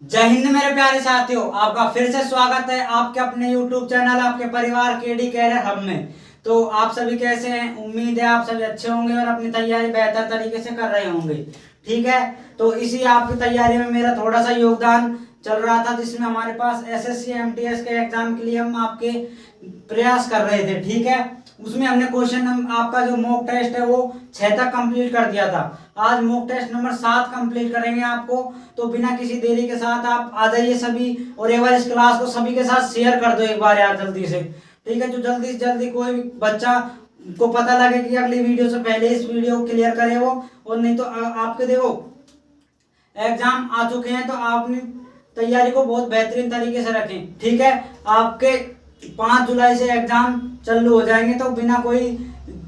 जय हिंद मेरे प्यारे साथियों, आपका फिर से स्वागत है आपके अपने YouTube चैनल आपके परिवार केडी कैरियर हब में। तो आप सभी कैसे हैं? उम्मीद है आप सभी अच्छे होंगे और अपनी तैयारी बेहतर तरीके से कर रहे होंगे। ठीक है, तो इसी आपकी तैयारी में मेरा थोड़ा सा योगदान चल रहा था, जिसमें हमारे पास SSC MTS के एग्जाम के लिए हम आपके प्रयास कर रहे थे। ठीक है, उसमें हमने क्वेश्चन आपका जो मॉक टेस्ट है वो 6 तक कंप्लीट कर दिया था। आज मॉक टेस्ट नंबर 7 कंप्लीट करेंगे आपको। तो बिना किसी देरी के साथ आप आ जाइए सभी, और एक बार इस क्लास को सभी के साथ शेयर कर दो एक बार यार जल्दी से। ठीक है, जो जल्दी से जल्दी कोई भी बच्चा को पता लगे कि अगली वीडियो से पहले इस वीडियो को क्लियर करे वो, और नहीं तो आपके देखो एग्जाम आ चुके हैं तो आपने तैयारी को बहुत बेहतरीन तरीके से रखें। ठीक है, आपके 5 जुलाई से एग्जाम चालू हो जाएंगे, तो बिना कोई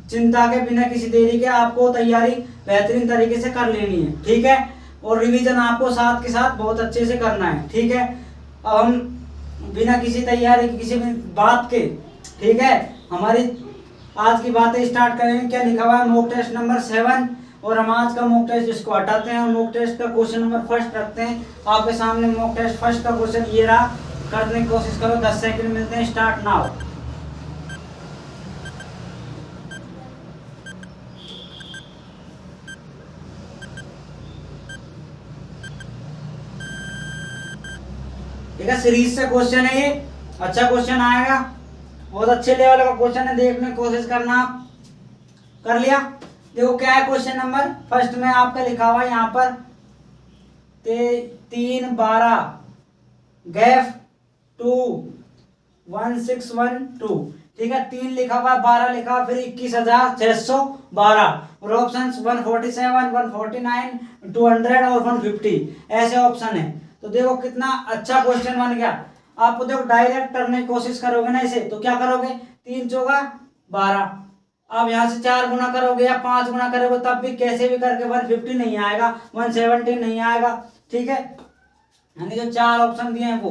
चिंता के बिना किसी देरी के आपको तैयारी बेहतरीन तरीके से कर लेनी है। ठीक है, और रिवीजन आपको साथ के साथ बहुत अच्छे से करना है। ठीक है, अब हम बिना किसी तैयारी की किसी भी बात के, ठीक है, हमारी आज की बातें स्टार्ट करेंगे। क्या लिखा हुआ है? Mock test number 7। और हम आज का मॉक टेस्ट इसको हटाते हैं और मॉक टेस्ट का क्वेश्चन नंबर फर्स्ट रखते हैं आपके सामने। मॉक टेस्ट फर्स्ट का क्वेश्चन ये रहा, करने की कोशिश करो। 10 सेकंड मिलते हैं, स्टार्ट नाउ। ठीक है, सीरीज से क्वेश्चन है ये, अच्छा क्वेश्चन आएगा, बहुत अच्छे लेवल का क्वेश्चन है, देखने की कोशिश करना। आप कर लिया? देखो क्या है क्वेश्चन नंबर फर्स्ट में आपका लिखा हुआ है यहाँ पर 312 गैफ 2 1612। ठीक है, 3 लिखा हुआ, 12 लिखा हुआ, फिर 21,612 और ऑप्शन 147, 149, 200 और 150 ऐसे ऑप्शन है। तो देखो कितना अच्छा क्वेश्चन बन गया। आपको देखो डायरेक्ट करने की कोशिश करोगे ना इसे, तो क्या करोगे? 3 चौका 12, अब यहाँ से 4 गुना करोगे या 5 गुना करोगे तब भी कैसे भी करके 150 नहीं आएगा, 170 नहीं आएगा। ठीक है, यानी जो 4 ऑप्शन दिए हैं वो,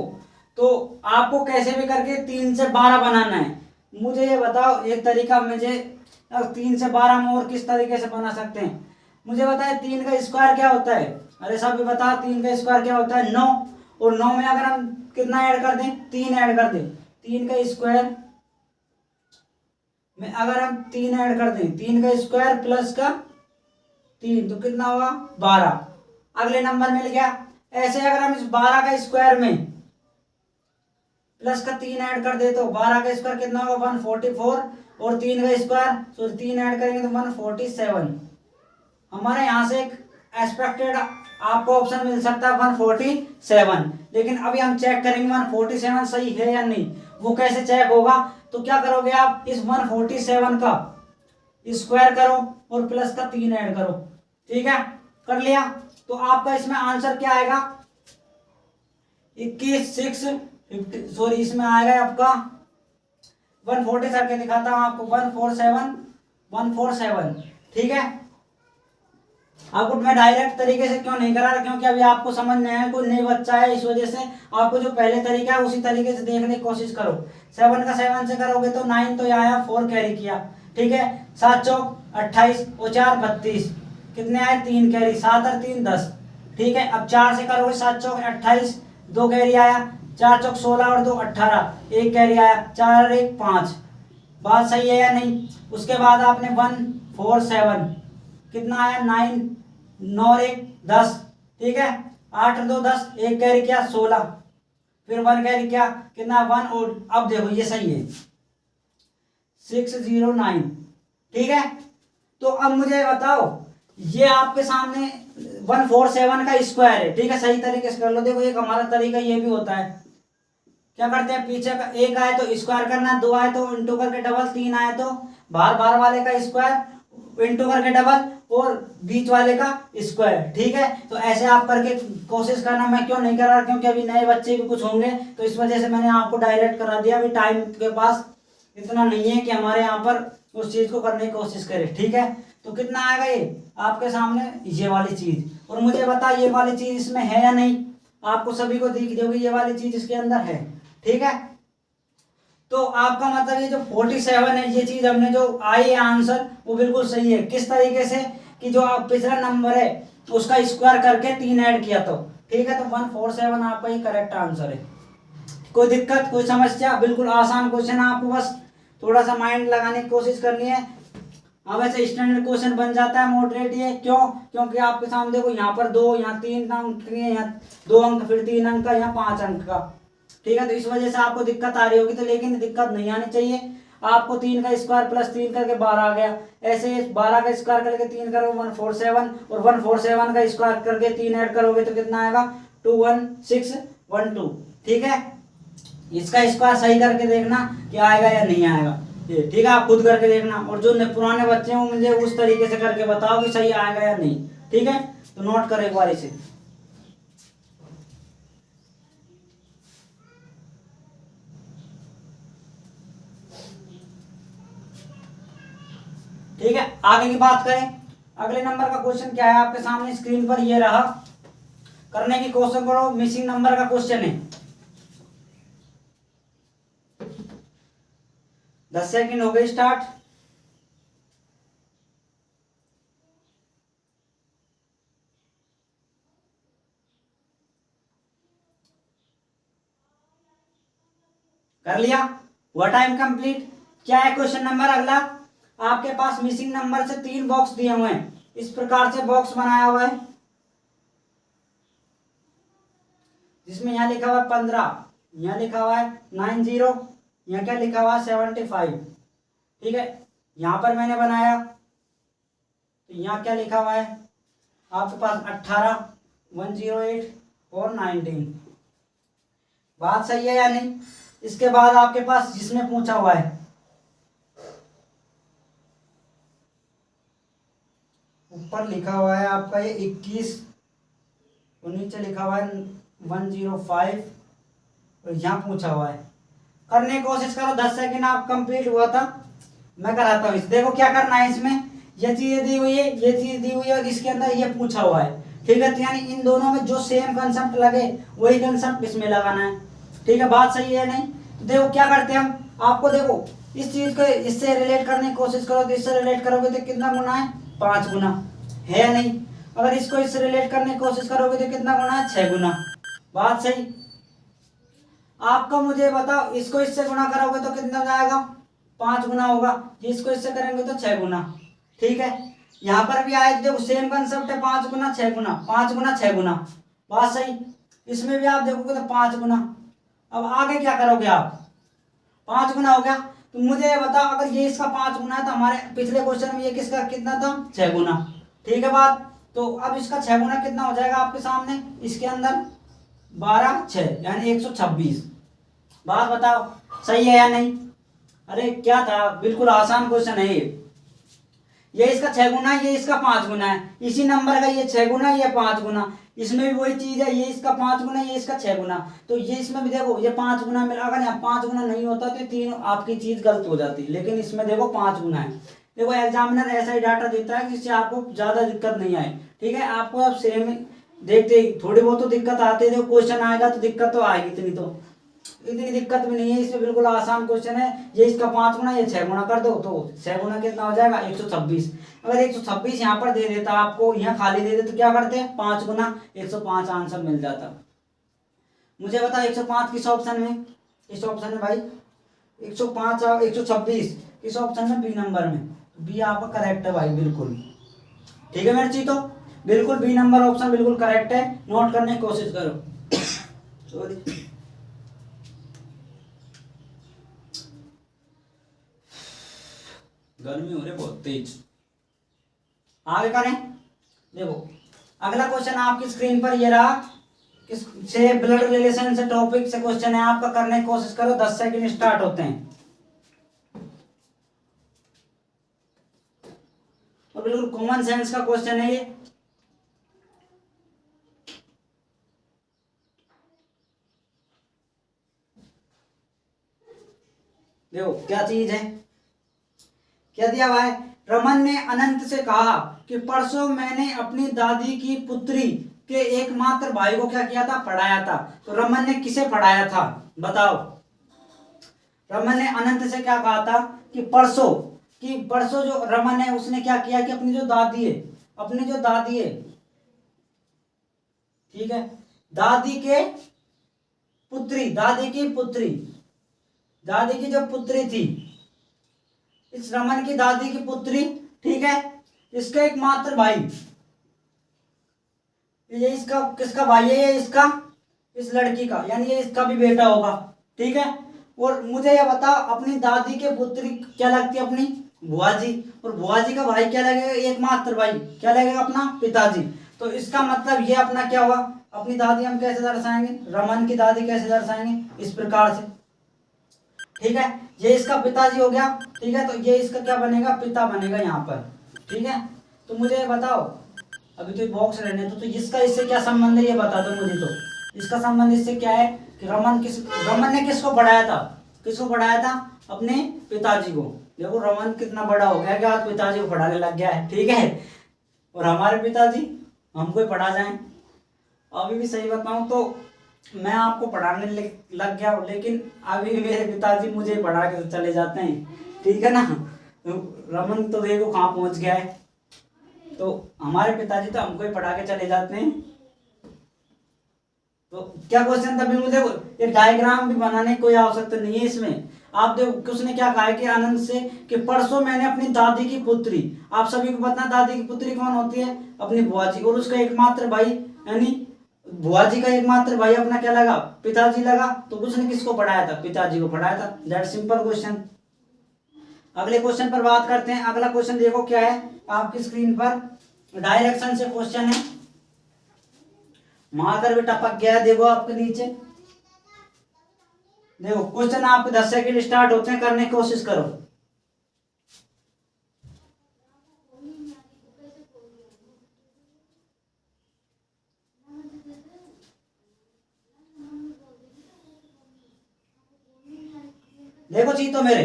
तो आपको कैसे भी करके 3 से 12 बनाना है। मुझे ये बताओ एक तरीका, मुझे 3 से 12 में और किस तरीके से बना सकते हैं मुझे बताए। 3 का स्क्वायर क्या होता है? अरे सब भी बताओ, 3 का स्क्वायर क्या होता है? 9। और 9 में अगर हम कितना ऐड कर दें? 3 ऐड कर दें। 3 का स्क्वायर में अगर हम 3 ऐड कर दें, 3 का स्क्वायर प्लस का 3 तो कितना हुआ? 12। अगले नंबर मिल गया। ऐसे अगर हम इस 12 का स्क्वायर में प्लस का 3 ऐड कर दे तो 12 का स्क्वायर कितना होगा? 144 और 3 का स्क्वायर, तो 3 ऐड करेंगे तो 147। हमारे यहाँ से एक एक्सपेक्टेड आपको ऑप्शन मिल सकता है 147, लेकिन अभी हम चेक करेंगे 147 सही है या नहीं। वो कैसे चेक होगा? तो क्या करोगे आप? इस 147 का स्क्वायर करो और प्लस का 3 ऐड करो। ठीक है, कर लिया? तो आपका इसमें आंसर क्या आएगा? 21,650, सॉरी इसमें आएगा आपका 147 के दिखाता हूं आपको, 147 147। ठीक है, आपको मैं डायरेक्ट तरीके से क्यों नहीं करा, क्योंकि अभी आपको समझ नहीं आया, कोई नई बच्चा है, इस वजह से आपको जो पहले तरीका है उसी तरीके से देखने की कोशिश करो। 7 का 7 से करोगे तो 9 तो आया, 4 कैरी किया। ठीक है, 7 चौक 28 और 4 32, कितने आए? 3 कैरी, 7 और 3 10। ठीक है, अब 4 से करोगे, 7 चौक 28, 2 कैरी आया, 4 चौक 16 और 2 18, 1 कैरी आया, 4 और 1 5। बात सही है या नहीं? उसके बाद आपने 147, कितना आया? 9, 9 और 1 10। ठीक है, 8 और 2 10, 1 कैरी किया 16, फिर 1 कैरी किया, कितना? 1। और अब देखो ये सही है 609। ठीक है, तो अब मुझे बताओ, ये आपके सामने 147 का स्क्वायर है। ठीक है, सही तरीके से कर लो। देखो एक हमारा तरीका ये भी होता है, क्या करते हैं? पीछे का 1 आए तो स्क्वायर करना, 2 आए तो इंटू करके डबल, 3 आए तो बार वाले का स्क्वायर इंटू करके डबल, और बीच वाले का स्क्वायर। ठीक है, तो ऐसे आप करके कोशिश करना। मैं क्यों नहीं कर रहा? क्योंकि अभी नए बच्चे भी कुछ होंगे, तो इस वजह से मैंने आपको डायरेक्ट करा दिया। अभी टाइम के पास इतना नहीं है कि हमारे यहाँ पर उस चीज को करने की कोशिश करें। ठीक है, तो कितना आएगा ये आपके सामने? ये वाली चीज। और मुझे बता ये वाली चीज इसमें है या नहीं? आपको सभी को दिख जाएगी ये वाली चीज इसके अंदर है। ठीक है, तो आपका मतलब ये जो 47 है, ये चीज हमने जो आई है आंसर वो बिल्कुल सही है। किस तरीके से? कि जो आप पिछला नंबर है उसका स्क्वायर करके 3 ऐड किया तो ठीक है, तो 147 आपका ये करेक्ट आंसर है। कोई दिक्कत, कोई समस्या? बिल्कुल आसान क्वेश्चन है, आपको बस थोड़ा सा माइंड लगाने की कोशिश करनी है। हाँ, वैसे स्टैंडर्ड क्वेश्चन बन जाता है मॉडरेट ये, क्यों? क्योंकि आपके सामने देखो यहाँ पर 2, यहाँ 3 अंक है, यहाँ 2 अंक, फिर 3 अंक का, यहाँ 5 अंक का। ठीक है, तो इस वजह से आपको दिक्कत आ रही होगी, तो लेकिन दिक्कत नहीं आनी चाहिए। आपको 3 का स्क्वायर प्लस 3 करके 12 आ गया, ऐसे 12 का स्क्वायर करके 3 करोगे 147, और 147 का स्क्वायर करके 3 ऐड करोगे तो कितना आएगा? 21612। ठीक है, इसका स्क्वायर सही करके देखना कि आएगा या नहीं आएगा। ये ठीक है, आप खुद करके देखना, और जो पुराने बच्चे हैं मुझे उस तरीके से करके बताओ कि सही आएगा या नहीं। ठीक है, तो नोट करो एक बार इसे। ठीक है, आगे की बात करें। अगले नंबर का क्वेश्चन क्या है आपके सामने स्क्रीन पर, ये रहा। करने की कोशिश करो, मिसिंग नंबर का क्वेश्चन है। 10 सेकंड हो गए स्टार्ट। कर लिया? हुआ टाइम कंप्लीट? क्या है क्वेश्चन नंबर अगला? आपके पास मिसिंग नंबर से 3 बॉक्स दिए हुए हैं, इस प्रकार से बॉक्स बनाया हुआ है, जिसमें यहाँ लिखा हुआ है 15, यहाँ लिखा हुआ है 90, यहाँ क्या लिखा हुआ है 75। ठीक है, यहाँ पर मैंने बनाया तो यहाँ क्या लिखा हुआ है आपके पास 18, 108 और 19। बात सही है या नहीं? इसके बाद आपके पास जिसमें पूछा हुआ है, ऊपर लिखा हुआ है आपका ये 21, और नीचे लिखा हुआ है 105, और यहाँ पूछा हुआ है। करने की कोशिश करो, 10 सेकंड आप कंप्लीट हुआ था, मैं कराता हूँ। देखो क्या करना है, इसमें ये चीज दी हुई है, ये चीज दी हुई है, और इसके अंदर ये पूछा हुआ है। ठीक है, तो यानी इन दोनों में जो सेम कंसेप्ट लगे वही कंसेप्ट इसमें लगाना है। ठीक है, बात सही है नहीं? तो देखो क्या करते हैं हम, आपको देखो इस चीज को इससे रिलेट करने की कोशिश करो, तो इससे रिलेट करोगे तो कितना गुना है? 5 गुना है या नहीं? अगर इसको इससे रिलेट करने की कोशिश करोगे तो कितना गुना है? 6 गुना। बात सही? आपका मुझे बताओ, इसको इससे गुना करोगे तो कितना जाएगा? 5 गुना होगा। इसको इससे करेंगे तो 6 गुना। ठीक है, यहाँ पर भी आए, देखो सेम कंसेप्ट है, 5 गुना 6 गुना, 5 गुना 6 गुना। बात सही? इसमें भी आप देखोगे तो 5 गुना। अब आगे क्या करोगे आप? 5 गुना हो गया, तो मुझे ये बताओ, अगर ये इसका 5 गुना है तो हमारे पिछले क्वेश्चन में ये किसका कितना था? 6 गुना। ठीक है बात? तो अब इसका 6 गुना कितना हो जाएगा आपके सामने? इसके अंदर 12, 6 यानी 126। बात बताओ सही है या नहीं? अरे क्या था, बिल्कुल आसान क्वेश्चन है ये इसका 6 गुना है, ये इसका 5 गुना है, इसी नंबर का ये 6 गुना है, ये 5 गुना। इसमें भी वही चीज है, ये इसका 5 गुना, ये इसका 6 गुना। तो ये इसमें भी देखो ये 5 गुना मिला, अगर यहाँ 5 गुना नहीं होता तो तीन आपकी चीज गलत हो जाती, लेकिन इसमें देखो 5 गुना है। देखो एग्जामिनर ऐसा ही डाटा देता है जिससे आपको ज्यादा दिक्कत नहीं आए। ठीक है, आपको अब सेम देखते थोड़ी बहुत तो दिक्कत आती है, क्वेश्चन आएगा तो दिक्कत तो आएगी, इतनी दिक्कत भी नहीं है इसमें, बिल्कुल आसान क्वेश्चन है। ये इसका 5 गुना, ये 6 गुना कर दो, तो 6 गुना कितना हो जाएगा? 126। अगर 126 यहाँ पर दे देता आपको, यहाँ खाली दे दे तो क्या करते हैं? 5 गुना 105 आंसर मिल जाता। मुझे बताओ 105 किस ऑप्शन में? किस ऑप्शन में भाई? 105 और 126 किस ऑप्शन में? बी नंबर में। बी आपका करेक्ट है भाई, बिल्कुल ठीक है मेरे चीतो, बिल्कुल बी नंबर ऑप्शन बिल्कुल करेक्ट है। नोट करने की कोशिश करो। सॉरी, गर्मी हो रही बहुत तेज। आगे करें, देखो अगला क्वेश्चन आपकी स्क्रीन पर ये रहा, किस से ब्लड रिलेशन से टॉपिक से क्वेश्चन है आपका। करने की कोशिश करो, 10 सेकंड स्टार्ट होते हैं। और बिल्कुल कॉमन सेंस का क्वेश्चन है ये। देखो क्या चीज है, क्या दिया हुआ है? रमन ने अनंत से कहा कि परसों मैंने अपनी दादी की पुत्री के एकमात्र भाई को क्या किया था? पढ़ाया था। तो रमन ने किसे पढ़ाया था बताओ? रमन ने अनंत से क्या कहा था कि परसों जो रमन है उसने क्या किया कि अपनी जो दादी है, ठीक है, दादी के पुत्री, दादी की पुत्री, दादी की जो पुत्री थी, इस रमन की दादी की पुत्री, ठीक है, इसका एकमात्र भाई, ये इसका किसका भाई है, ये इसका, इस लड़की का, यानी ये इसका भी बेटा होगा, ठीक है। और मुझे ये बताओ अपनी दादी के पुत्री क्या लगती है, अपनी बुआ जी, और बुआ जी का भाई क्या लगेगा, एकमात्र भाई क्या लगेगा, अपना पिताजी। तो इसका मतलब ये अपना क्या हुआ, अपनी दादी हम कैसे दर्शाएंगे, रमन की दादी कैसे दर्शाएंगे, इस प्रकार से, ठीक है। ये इसका पिताजी हो गया, ठीक है, तो ये इसका क्या बनेगा, पिता बनेगा यहाँ पर, ठीक है। तो मुझे बताओ, अभी तो बॉक्स रहने तो इसका इससे क्या संबंध है, ये बता दो मुझे। तो इसका संबंध इससे क्या है कि रमन ने किसको पढ़ाया था, किसको पढ़ाया था, अपने पिताजी को। देखो रमन कितना बड़ा हो गया कि आज पिताजी को पढ़ाने लग गया है, ठीक है। और हमारे पिताजी हमको ही पढ़ा जाएं। अभी भी सही बताऊं तो मैं आपको पढ़ाने लग गया हूँ, लेकिन अभी मेरे पिताजी मुझे पढ़ा के चले जाते हैं, ठीक है ना। रमन तो देखो कहाँ पहुंच गया है, तो हमारे पिताजी तो हमको ही पढ़ा के चले जाते हैं। तो क्या क्वेश्चन था, बिल्कुल देखो ये डायग्राम भी बनाने की कोई आवश्यकता नहीं है इसमें। आप देखो उसने क्या कहा है कि आनंद से कि परसों मैंने अपनी दादी की पुत्री, आप सभी को पता है दादी की पुत्री कौन होती है, अपनी बुआ जी, और उसका एकमात्र भाई, यानी बुआ जी का एकमात्र भाई अपना क्या लगा, पिताजी लगा। तो उसने किसको पढ़ाया था, पिताजी को पढ़ाया था। That simple question. अगले क्वेश्चन पर बात करते हैं। अगला क्वेश्चन देखो क्या है आपकी स्क्रीन पर, डायरेक्शन से क्वेश्चन है। मार्कर भी टपक गया है, देखो आपके नीचे, देखो क्वेश्चन आपके 10 सेकंड स्टार्ट होते हैं, करने की कोशिश करो। देखो जी, तो मेरे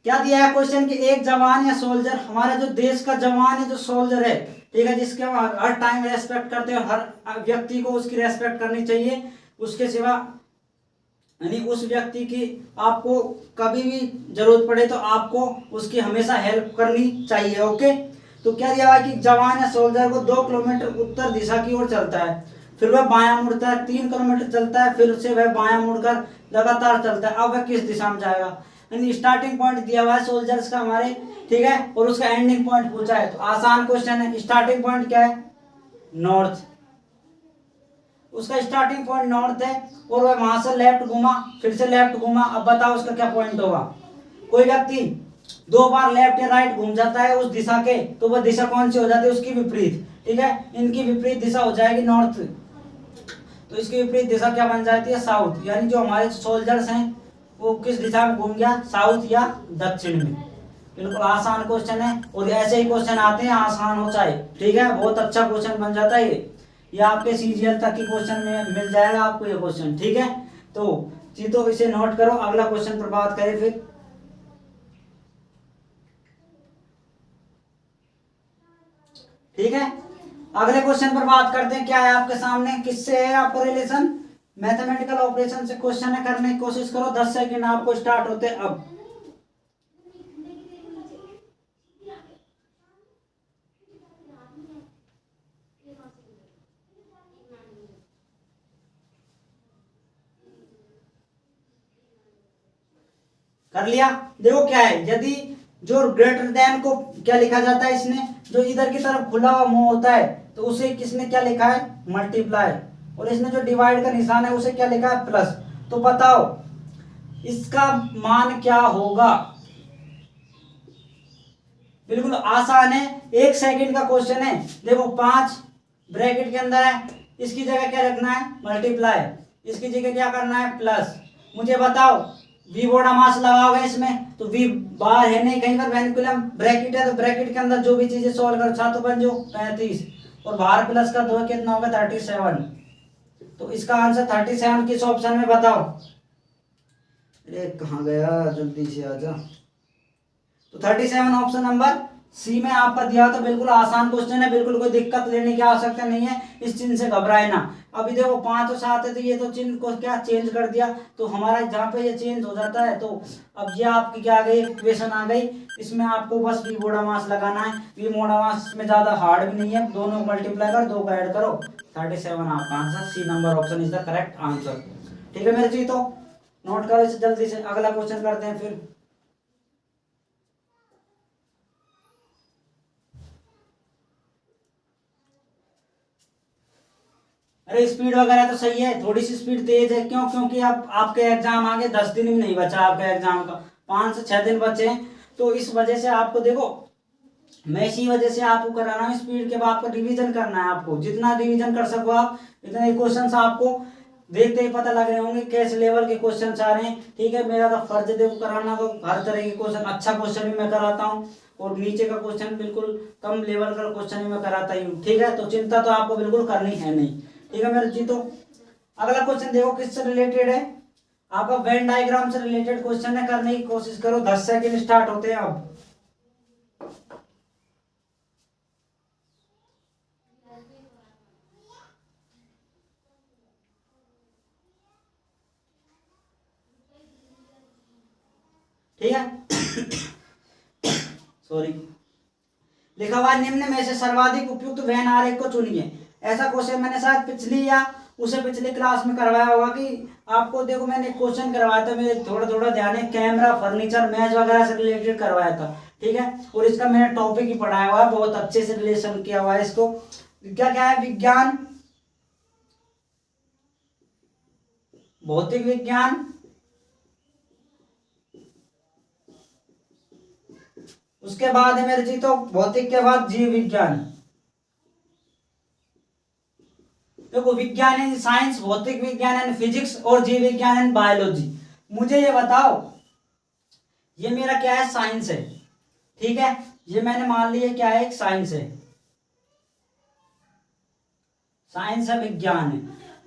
क्या दिया है क्वेश्चन कि एक जवान या सोल्जर, हमारा जो देश का जवान है, जो सोल्जर है, ठीक है, जिसके हम हर टाइम रेस्पेक्ट करते हैं, हर व्यक्ति को उसकी रेस्पेक्ट करनी चाहिए, उसके सिवा, यानी उस व्यक्ति की आपको कभी भी जरूरत पड़े तो आपको उसकी हमेशा हेल्प करनी चाहिए, ओके। तो क्या दिया हुआ कि जवान या सोल्जर को 2 किलोमीटर उत्तर दिशा की ओर चलता है, फिर वह बायां मुड़ता है, 3 किलोमीटर चलता है, फिर से वह बायां मुड़कर लगातार चलता है। अब वह किस दिशा में जाएगा, यानी स्टार्टिंग पॉइंट दिया हुआ है सोल्जर्स का हमारे, ठीक है, और उसका एंडिंग पॉइंट पूछा है। तो आसान क्वेश्चन है। स्टार्टिंग पॉइंट क्या है, नॉर्थ, उसका स्टार्टिंग पॉइंट नॉर्थ है, और वह वहां से लेफ्ट घूमा, फिर से लेफ्ट घूमा। अब बताओ उसका क्या पॉइंट होगा। कोई व्यक्ति 2 बार लेफ्ट या राइट घूम जाता है उस दिशा के, तो वह दिशा कौन सी हो जाती है, उसकी विपरीत, ठीक है। इनकी विपरीत दिशा हो जाएगी नॉर्थ, तो इसकी विपरीत दिशा क्या बन जाती है, साउथ। यानी जो हमारे सोल्जर्स हैं वो किस दिशा में घूम गया, साउथ या दक्षिण में। बिल्कुल आसान क्वेश्चन है, और ऐसे ही क्वेश्चन आते हैं, आसान हो चाहे, ठीक है, बहुत अच्छा क्वेश्चन बन जाता है ये आपके सीजीएल तक की क्वेश्चन में मिल जाएगा आपको ये क्वेश्चन, ठीक है। तो चीजों इसे नोट करो, अगला क्वेश्चन पर बात करें फिर। ठीक है, अगले क्वेश्चन पर बात करते हैं। क्या है आपके सामने, किससे है आपको रिलेशन, मैथमेटिकल ऑपरेशन से क्वेश्चन है, करने की कोशिश करो। 10 सेकंड आपको स्टार्ट होते अब। कर लिया। देखो क्या है, यदि जो ग्रेटर देन को क्या लिखा जाता है, इसने जो इधर की तरफ खुला हुआ मुंह होता है तो उसे किसने क्या लिखा है, मल्टीप्लाई, और इसने जो डिवाइड का निशान है उसे क्या लिखा है, प्लस। तो बताओ इसका मान क्या होगा। बिल्कुल आसान है, 1 सेकंड का क्वेश्चन है। देखो 5 ब्रैकेट के अंदर है, इसकी जगह क्या रखना है, मल्टीप्लाई, इसकी जगह क्या करना है, प्लस। मुझे बताओ वी बोर्ड मास लगाओगे इसमें, तो वी बाहर है नहीं कहीं पर, वेनिकुलम ब्रैकेट है, तो ब्रैकेट के अंदर जो भी चीजें सॉल्व कर, 7 पंजो 35, और बाहर प्लस का 2 कितना होगा, 37। तो इसका आंसर 37 किस ऑप्शन में बताओ। अरे कहाँ गया, जल्दी से आजा। तो 37 ऑप्शन नंबर सी में आपका दिया। तो बिल्कुल आसान क्वेश्चन है, बिल्कुल कोई दिक्कत लेने की आवश्यकता नहीं है, इस चीज से घबराए ना। अभी देखो 5 और 7 है तो ये तो चिन्ह को क्या चेंज कर दिया, तो हमारा जहाँ पे ये चेंज हो जाता है। तो अब ये आपकी क्या आ गई, इक्वेशन आ गई। इसमें आपको बस वी मोड़ा मास लगाना है। वी मोड़ा मास में ज्यादा हार्ड भी नहीं है, दोनों को मल्टीप्लाई कर, दो को ऐड करो, 37 आपका answer. C number option is the correct answer. ठीक है मेरे जी, तो नोट करो इसे जल्दी से, अगला क्वेश्चन करते हैं फिर। अरे स्पीड वगैरह तो सही है, थोड़ी सी स्पीड तेज है, क्यों? क्योंकि अब आपके एग्जाम आगे 10 दिन भी नहीं बचा आपके एग्जाम का, 5 से 6 दिन बचे हैं। तो इस वजह से आपको देखो, मैं इसी वजह से आपको करा रहा हूँ स्पीड के। बाद आपको रिवीजन करना है, आपको जितना रिवीजन कर सको आप, इतने क्वेश्चन आपको देखते ही पता लग रहे होंगे कैसे लेवल के क्वेश्चन आ रहे हैं। ठीक है, मेरा तो फर्ज देखो कराना, तो हर तरह के क्वेश्चन, अच्छा क्वेश्चन भी मैं कराता हूँ और नीचे का क्वेश्चन बिल्कुल कम लेवल का क्वेश्चन भी मैं कराता ही हूँ। ठीक है, तो चिंता तो आपको बिल्कुल करनी है नहीं। ठीक है मेरे जी, तो अगला क्वेश्चन देखो किससे रिलेटेड है, आपका वेन डायग्राम से रिलेटेड क्वेश्चन है। करने की कोशिश करो, 10 सेकंड स्टार्ट होते हैं अब। ठीक है सॉरी, लिखा हुआ निम्न में से सर्वाधिक उपयुक्त वेन आरेख को चुनिए। ऐसा क्वेश्चन मैंने शायद पिछली या उसे पिछली क्लास में करवाया होगा कि आपको देखो मैंने क्वेश्चन करवाया था, मेरे थोड़ा थोड़ा ध्यान है, कैमरा फर्नीचर मैच वगैरह से रिलेटेड करवाया था। ठीक है, और इसका मैंने टॉपिक ही पढ़ाया हुआ है, बहुत अच्छे से रिलेशन किया हुआ है इसको। क्या क्या है, विज्ञान, भौतिक विज्ञान, उसके बाद है मेरे जी तो भौतिक के बाद जीव विज्ञान। देखो विज्ञान एंड साइंस, भौतिक विज्ञान एंड फिजिक्स और जीव विज्ञान एंड बायोलॉजी। मुझे ये बताओ, ये मेरा क्या है, साइंस है। ठीक है, ये मैंने मान लिया क्या है, एक साइंस है, साइंस है, विज्ञान है।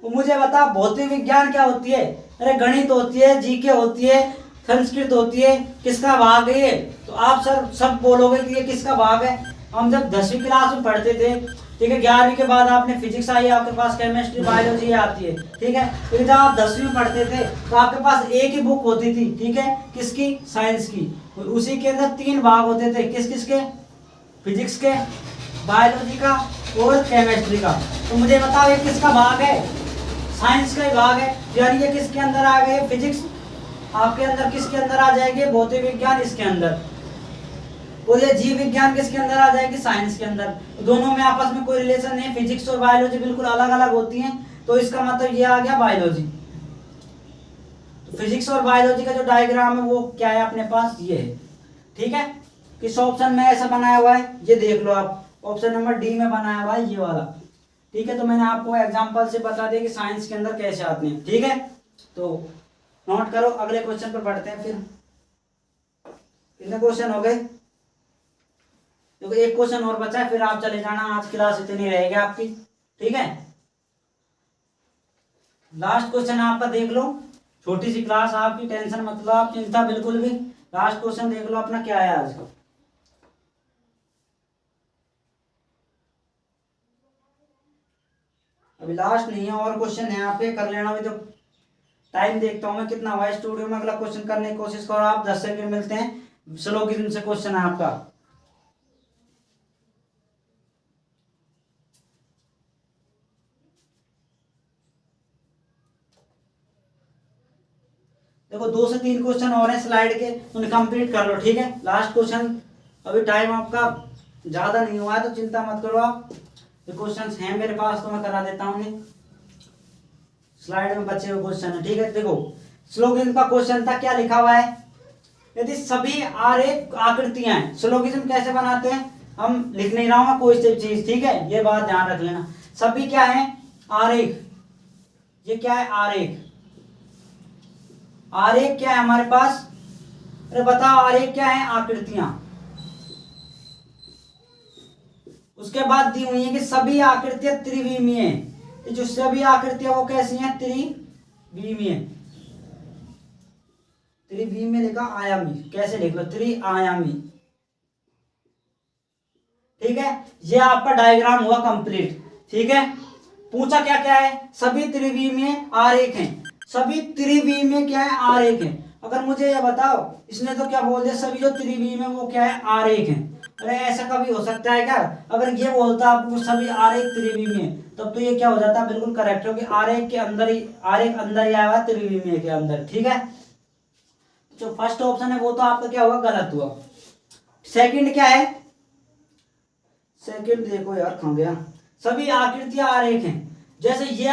तो मुझे बता भौतिक विज्ञान क्या होती है? अरे गणित होती है, जीके होती है, संस्कृत होती है, किसका भाग है ये? तो आप सर सब बोलोगे कि ये किसका भाग है। हम जब 10वीं क्लास में पढ़ते थे, ठीक है, 11वीं के बाद आपने फिजिक्स आई, आपके पास केमिस्ट्री बायोलॉजी आती है। ठीक है, फिर जब आप 10वीं में पढ़ते थे तो आपके पास एक ही बुक होती थी, ठीक है, किसकी, साइंस की। उसी के अंदर 3 भाग होते थे, किस किसके, फिजिक्स के, बायोलॉजी का और केमिस्ट्री का। तो मुझे बताओ ये किसका भाग है, साइंस का ही भाग है। यानी ये किसके अंदर आ गए, फिजिक्स आपके अंदर, किसके अंदर आ जाएगी, भौतिक विज्ञान इसके अंदर, और ये जीव विज्ञान किसके अंदर आ जाएगी, साइंस के अंदर। दोनों में आपस में कोई रिलेशन नहीं, फिजिक्स और बायोलॉजी बिल्कुल अलग अलग होती हैं। तो इसका मतलब ये आ गया बायोलॉजी। तो फिजिक्स और बायोलॉजी का जो डायग्राम है वो क्या है अपने पास, ये है। ठीक है, किस ऑप्शन में ऐसा बनाया हुआ है ये देख लो आप, ऑप्शन नंबर डी में बनाया हुआ है ये वाला। ठीक है, तो मैंने आपको एग्जांपल से बता दिया कि साइंस के अंदर कैसे आते हैं। ठीक है, तो नोट करो, अगले क्वेश्चन पर बढ़ते हैं। फिर कितने क्वेश्चन हो गए, देखो एक क्वेश्चन और बचा है, फिर आप चले जाना, आज क्लास इतनी रहेगी आपकी। ठीक है, लास्ट क्वेश्चन आपका देख लो, छोटी सी क्लास आपकी, टेंशन मत लो आप, चिंता बिल्कुल भी। लास्ट क्वेश्चन देख लो अपना क्या है आज। अभी लास्ट नहीं है, और क्वेश्चन है आपके, कर लेना। अभी तो टाइम देखता हूँ मैं कितना हुआ है स्टूडियो में। अगला क्वेश्चन करने की कोशिश करो आप, 10 सेकंड मिलते हैं। स्लोगिज्म से क्वेश्चन है आपका। देखो 2 से 3 क्वेश्चन और हैं स्लाइड के, उन्हें कंप्लीट कर लो। ठीक है, लास्ट क्वेश्चन, अभी टाइम आपका ज्यादा नहीं हुआ है तो चिंता मत करो आप। क्वेश्चन हैं मेरे पास तो मैं करा देता हूँ उन्हें, स्लाइड में बचे हुए क्वेश्चन है। ठीक है, देखो स्लोगिज्म का क्वेश्चन था, क्या लिखा हुआ है, यदि सभी आरेख आकृतियां हैं, स्लोगिज्म कैसे बनाते हैं, हम लिख नहीं रहा हूं कोई सी चीज। ठीक है, ये बात ध्यान रख लेना। सभी क्या है, आरेख, ये क्या है, आरेख। आरेख क्या है हमारे पास, अरे बताओ आरेख क्या है, आकृतियां। उसके बाद दी हुई है कि सभी आकृतियां त्रिविमीय हैं। जो सभी आकृतियां वो कैसी हैं, त्रिविमीय। त्रिविमीय लिखा, आयामी, कैसे लिख लो, त्रिआयामी। ठीक है, ये आपका डायग्राम हुआ कंप्लीट। ठीक है, पूछा क्या क्या है, सभी त्रिविमीय आरेख हैं, सभी त्रिविमीय क्या है, आरेख हैं। अगर मुझे ये बताओ, इसने तो क्या बोल दिया, सभी जो त्रिविमीय वो क्या है, आरेख हैं। अरे ऐसा कभी हो सकता है क्या, अगर ये बोलता आपको सभी आरेख त्रिविमीय तब तो ये क्या हो जाता, बिल्कुल करेक्ट हो कि आरेख के अंदर ही, आरेख अंदर ही आया हुआ त्रिविमीय के अंदर, ठीक है। जो फर्स्ट ऑप्शन है वो तो आपका क्या हुआ, गलत हुआ। सेकंड क्या है, सेकंड देखो यार कहाँ गया, सभी आकृतियां आरेख हैं। जैसे ये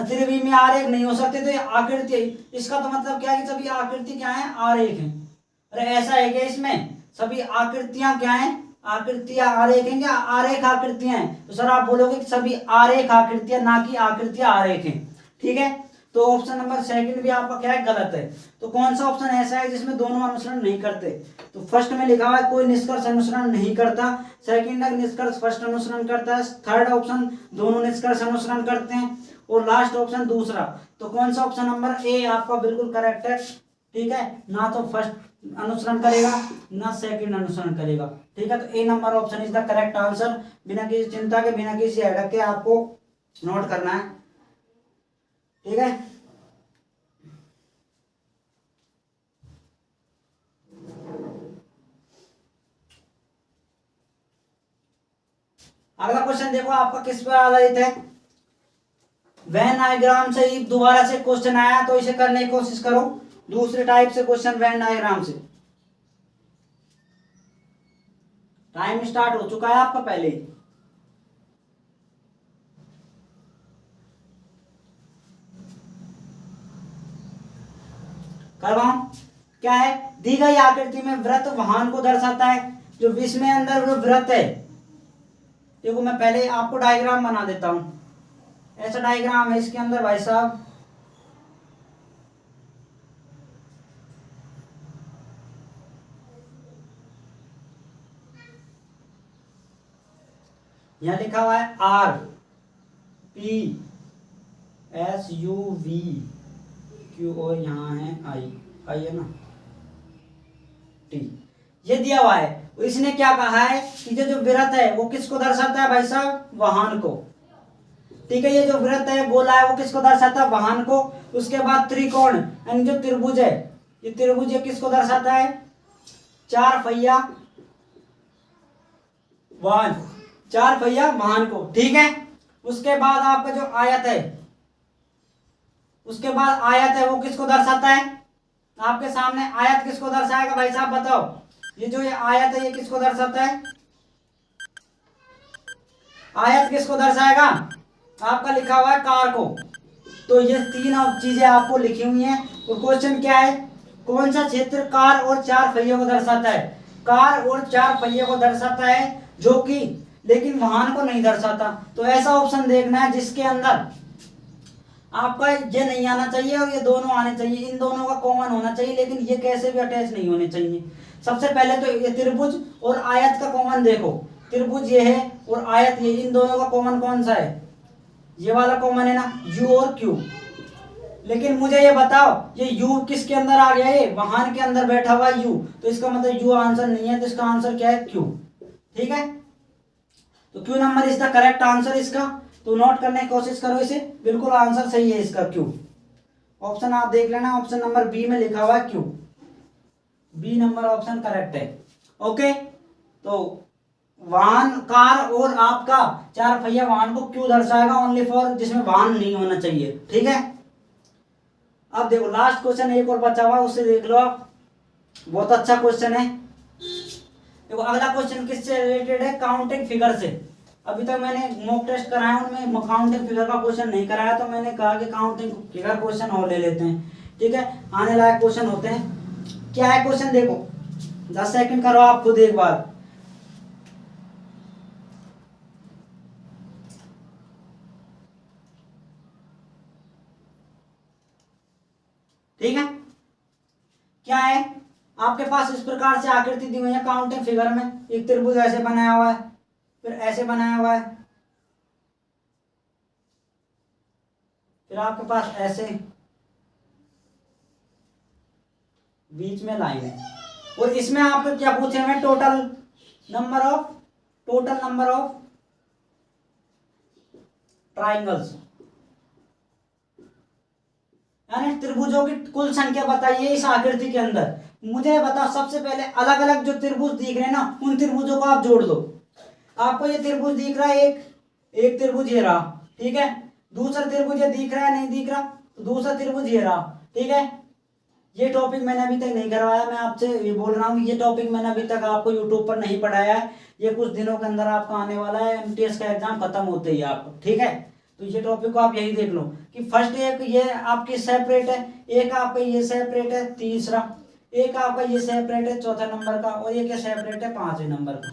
त्रिविमीय आरेख नहीं हो सकते तो ये आकृति, इसका तो मतलब क्या है कि सभी आकृति क्या है, आरेख हैं। अरे ऐसा है क्या, इसमें सभी आकृतियां क्या है, आकृतियां आरेख हैं क्या, आरेख आकृतियां हैं। तो सर आप बोलोगे कि सभी आरेख आकृतियां, ना कि आकृतियां आरेख हैं, ठीक है। तो ऑप्शन नंबर सेकंड भी आपका क्या है, गलत है। तो कौन सा ऑप्शन ऐसा है जिसमें दोनों अनुसरण नहीं करते, तो फर्स्ट में लिखा हुआ है कोई निष्कर्ष अनुसरण नहीं करता, सेकंड है निष्कर्ष फर्स्ट अनुसरण करता है, थर्ड ऑप्शन दोनों निष्कर्ष अनुसरण करते हैं, और लास्ट ऑप्शन दूसरा। तो कौन सा ऑप्शन नंबर ए आपका बिल्कुल करेक्ट है, ठीक है। ना तो फर्स्ट अनुसरण करेगा ना सेकंड अनुसरण करेगा, ठीक है। तो A number option is the correct answer. बिना किसी चिंता के, बिना किसी हेडक के आपको नोट करना है, ठीक है। अगला क्वेश्चन देखो आपका किस पर आधारित है, वेन डायग्राम से ही दोबारा से क्वेश्चन आया, तो इसे करने की कोशिश करो। दूसरे टाइप से क्वेश्चन वेन डायग्राम से। टाइम स्टार्ट हो चुका है आपका पहले ही। करवाऊं, क्या है, दी गई आकृति में वृत्त वाहन को दर्शाता है। जो विष में अंदर वो वृत्त है, देखो मैं पहले आपको डायग्राम बना देता हूं। ऐसा डायग्राम है इसके अंदर भाई साहब, यहां लिखा हुआ है R P S U we Q, और यहां है आई, आई है ना टी, ये दिया हुआ है। इसने क्या कहा है कि जो वृत्त है वो किसको दर्शाता है भाई साहब, वाहन को, ठीक है। ये जो वृत्त है बोला है वो किसको दर्शाता है, वाहन को। उसके बाद त्रिकोण यानी जो त्रिभुज है, ये त्रिभुज ये किसको दर्शाता है, चार पहिया वाहन, चार पहिया वाहन को, ठीक है। उसके बाद आपका जो आयत है, उसके बाद आयत है वो किसको दर्शाता है, आपके सामने आयत किसको दर्शाएगा भाई साहब बताओ। ये जो ये आयत है ये किसको दर्शाता है, आयत किसको दर्शाएगा, आपका लिखा हुआ है कार को। तो ये तीन चीजें आपको लिखी हुई हैं। और क्वेश्चन क्या है, कौन सा क्षेत्र कार और चार पहियों को दर्शाता है, कार और चार पहियों को दर्शाता है, जो कि लेकिन वाहन को नहीं दर्शाता। तो ऐसा ऑप्शन देखना है जिसके अंदर आपका ये नहीं आना चाहिए और ये दोनों आने चाहिए, इन दोनों का कॉमन होना चाहिए, लेकिन ये कैसे भी अटैच नहीं होने चाहिए। सबसे पहले तो ये त्रिभुज और आयत का कॉमन देखो, त्रिभुज ये है और आयत ये, इन दोनों का कॉमन कौन सा है, ये वाला कॉमन है ना, यू और क्यू। लेकिन मुझे ये बताओ ये यू किसके अंदर आ गया, ये वाहन के अंदर बैठा हुआ यू, तो इसका मतलब यू आंसर नहीं है, तो इसका आंसर क्या है, क्यू, ठीक है। तो Q number is the correct answer इसका। तो नोट करने की कोशिश करो इसे, बिल्कुल आंसर सही है इसका क्यू। ऑप्शन आप देख लेना, ऑप्शन नंबर बी में लिखा हुआ है Q, B number option correct है, ओके। तो वाहन कार और आपका चार पहिया वाहन को क्यों दर्शाएगा, ओनली फॉर जिसमें वाहन नहीं होना चाहिए, ठीक है। अब देखो लास्ट क्वेश्चन एक और बचा हुआ, उससे देख लो आप, बहुत अच्छा क्वेश्चन है। देखो अगला क्वेश्चन किससे रिलेटेड है, काउंटिंग फिगर से। अभी तक मैंने मॉक टेस्ट कराया उनमें काउंटिंग फिगर का क्वेश्चन नहीं कराया, तो मैंने कहा कि काउंटिंग फिगर क्वेश्चन और ले लेते हैं, ठीक है। आने लायक क्वेश्चन होते हैं। क्या है क्वेश्चन देखो, 10 सेकंड करो आप खुद एक बार। ठीक है, क्या है, आपके पास इस प्रकार से आकृति दी हुई है काउंटिंग फिगर में। एक त्रिभुज ऐसे बनाया हुआ है, फिर ऐसे बनाया हुआ है, फिर आपके पास ऐसे बीच में लाइन है, और इसमें आपको क्या पूछे हुए, टोटल नंबर ऑफ ट्राइंगल्स, यानी त्रिभुजों की कुल संख्या बताइए इस आकृति के अंदर। मुझे बताओ सबसे पहले अलग अलग जो त्रिभुज दिख रहे हैं ना, उन त्रिभुजों को आप जोड़ दो। आपको ये त्रिभुज दिख रहा है, एक त्रिभुज ये रहा, ठीक है। दूसरा त्रिभुज ये दिख रहा है, नहीं दिख रहा, तो दूसरा त्रिभुज ये रहा, ठीक है। ये टॉपिक मैंने अभी तक नहीं करवाया, मैं आपसे ये बोल रहा हूँ कि ये टॉपिक मैंने अभी तक आपको यूट्यूब पर नहीं पढ़ाया है। ये कुछ दिनों के अंदर आपका आने वाला है, एमटीएस का एग्जाम खत्म होते ही आपको, ठीक है। तो ये टॉपिक को आप यही देख लो कि फर्स्ट एक ये आपकी सेपरेट है, एक आपका ये सेपरेट है, तीसरा एक आपका ये सेपरेट है चौथा नंबर का, और एक ये सेपरेट है पांचवें नंबर का।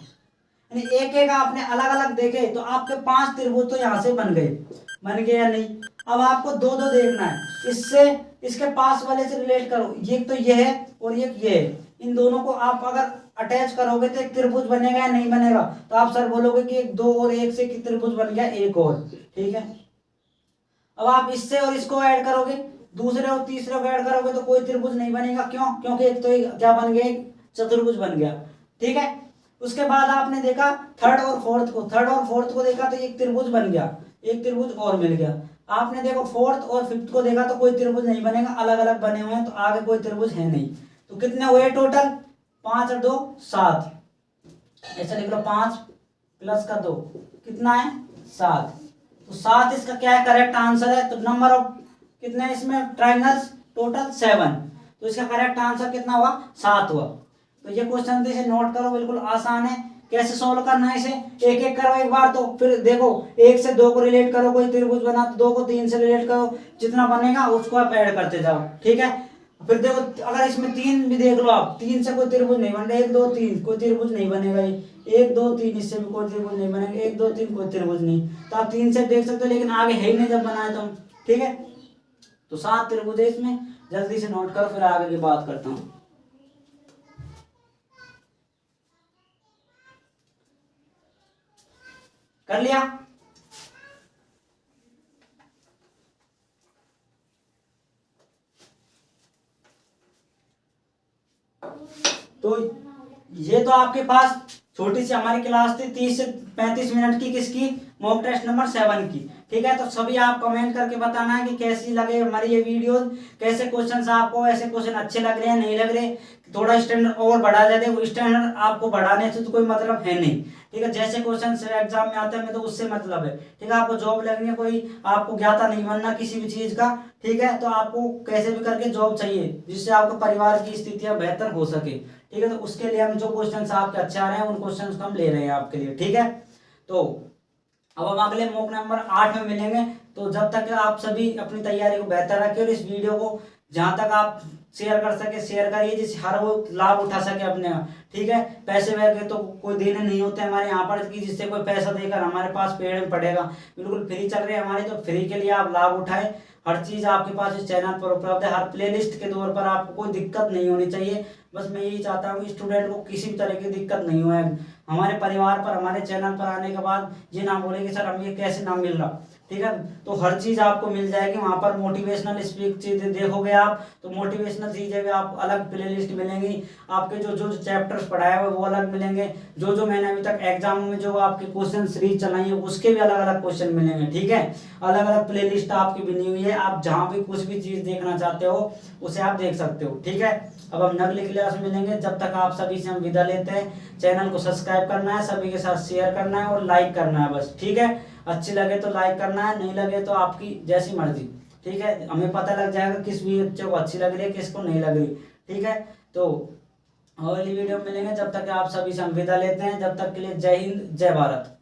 यानी एक एक आपने अलग अलग देखे तो आपके 5 त्रिभुज तो यहाँ से बन गए या नहीं। अब आपको दो दो देखना है, इससे इसके पास वाले से रिलेट करो, ये तो ये है और ये है, इन दोनों को आप अगर अटैच करोगे तो एक त्रिभुज बनेगा या नहीं बनेगा। तो आप सर बोलोगे कि एक 2 और 1 से त्रिभुज बन गया एक और, ठीक है। अब आप इससे और इसको ऐड करोगे, दूसरे और तीसरे को ऐड करोगे तो कोई त्रिभुज नहीं बनेगा, क्यों? क्योंकि एक तो एक क्या बन गया, एक चतुर्भुज बन गया, ठीक है। उसके बाद आपने देखा थर्ड और फोर्थ को देखा तो एक त्रिभुज बन गया, एक त्रिभुज और मिल गया। आपने देखो फोर्थ और फिफ्थ को देखा तो कोई त्रिभुज नहीं बनेगा, अलग अलग बने हुए हैं, तो आगे कोई त्रिभुज है नहीं। तो कितने हुए टोटल? 5 और 2 7, ऐसा लिख लो 5 प्लस का 2 कितना है 7। तो 7 इसका क्या है, करेक्ट आंसर है। तो नंबर ऑफ कितने इसमें ट्राइंगल्स, टोटल 7। तो इसका करेक्ट आंसर कितना हुआ, 7 हुआ। तो ये क्वेश्चन इसे नोट करो, बिल्कुल आसान है। कैसे सोल्व करना है इसे, एक एक करो एक बार, तो फिर देखो 1 से 2 को रिलेट करो, कोई त्रिभुज बना तो 2 को 3 से रिलेट करो, जितना बनेगा उसको आप ऐड करते जाओ, ठीक है। फिर देखो अगर इसमें 3 भी देख लो आप, 3 से कोई त्रिभुज नहीं बन रहा, 1 2 3 कोई त्रिभुज नहीं बनेगा, 1 2 3 इससे भी कोई त्रिभुज नहीं बनेगा, 1 2 3 कोई त्रिभुज नहीं। तो आप 3 से देख सकते हो, लेकिन आगे है ही नहीं जब बनाए तो, ठीक है। तो 7 त्रिभुज है इसमें, जल्दी से नोट करो, फिर आगे की बात करता हूँ। कर लिया? तो ये तो आपके पास छोटी सी हमारी क्लास थी 30 से 35 मिनट की, किसकी, मॉक टेस्ट नंबर 7 की, ठीक है। तो सभी आप कमेंट करके बताना है कि कैसी लगे हमारी ये वीडियो, कैसे क्वेश्चंस आपको, ऐसे क्वेश्चन अच्छे लग रहे हैं नहीं लग रहे, थोड़ा स्टैंडर्ड और बढ़ा जाए। वो स्टैंडर्ड आपको बढ़ाने से तो कोई मतलब है नहीं, ठीक है। जैसे क्वेश्चन एग्जाम में आते हैं तो उससे मतलब है, ठीक है। आपको जॉब लगनी है, कोई आपको ज्ञाता नहीं बनना किसी भी चीज का, ठीक है। तो आपको कैसे भी करके जॉब चाहिए जिससे आपके परिवार की स्थितियां बेहतर हो सके, ठीक है। तो उसके लिए हम जो क्वेश्चंस आपके अच्छे आ रहे हैं उन क्वेश्चंस को हम ले रहे हैं आपके लिए, ठीक है। तो अब हम अगले मॉक नंबर 8 में मिलेंगे। तो जब तक आप सभी अपनी तैयारी को बेहतर रखें और इस वीडियो को जहां तक आप शेयर कर सके शेयर करिए, जिससे हर वो लाभ उठा सके अपने, ठीक है। पैसे वैसे तो कोई देने नहीं होते हमारे यहाँ पर कि जिससे कोई पैसा देकर हमारे पास पेड़ में पड़ेगा, बिल्कुल फ्री चल रही है हमारी। तो फ्री के लिए आप लाभ उठाए, हर चीज आपके पास इस चैनल पर उपलब्ध है, हर प्लेलिस्ट के तौर पर आपको कोई दिक्कत नहीं होनी चाहिए। बस मैं यही चाहता हूँ कि स्टूडेंट को किसी भी तरह की दिक्कत नहीं हुआ है। हमारे परिवार पर, हमारे चैनल पर आने के बाद ये ना बोले कि सर हम ये कैसे ना मिल रहा, ठीक है। तो हर चीज आपको मिल जाएगी वहां पर। मोटिवेशनल स्पीच चीजें देखोगे आप तो मोटिवेशनल चीजें भी आप अलग प्लेलिस्ट मिलेंगी, आपके जो जो चैप्टर्स पढ़ाए हुए वो अलग मिलेंगे, जो जो मैंने अभी तक एग्जाम में जो आपके क्वेश्चन सीरीज चलाई है उसके भी अलग अलग क्वेश्चन मिलेंगे, ठीक है। अलग अलग प्लेलिस्ट आपकी बनी हुई है, आप जहाँ भी कुछ भी चीज देखना चाहते हो उसे आप देख सकते हो, ठीक है। अब हम अगली क्लास में मिलेंगे, जब तक आप सभी से हम विदा लेते हैं। चैनल को सब्सक्राइब करना है, सभी के साथ शेयर करना है और लाइक करना है बस, ठीक है। अच्छी लगे तो लाइक करना है, नहीं लगे तो आपकी जैसी मर्जी, ठीक है। हमें पता लग जाएगा किस बच्चे को अच्छी लग रही है किसको नहीं लग रही, ठीक है। तो अगली वीडियो में मिलेंगे, जब तक आप सभी से हम विदा लेते हैं। जब तक के लिए जय हिंद जय भारत।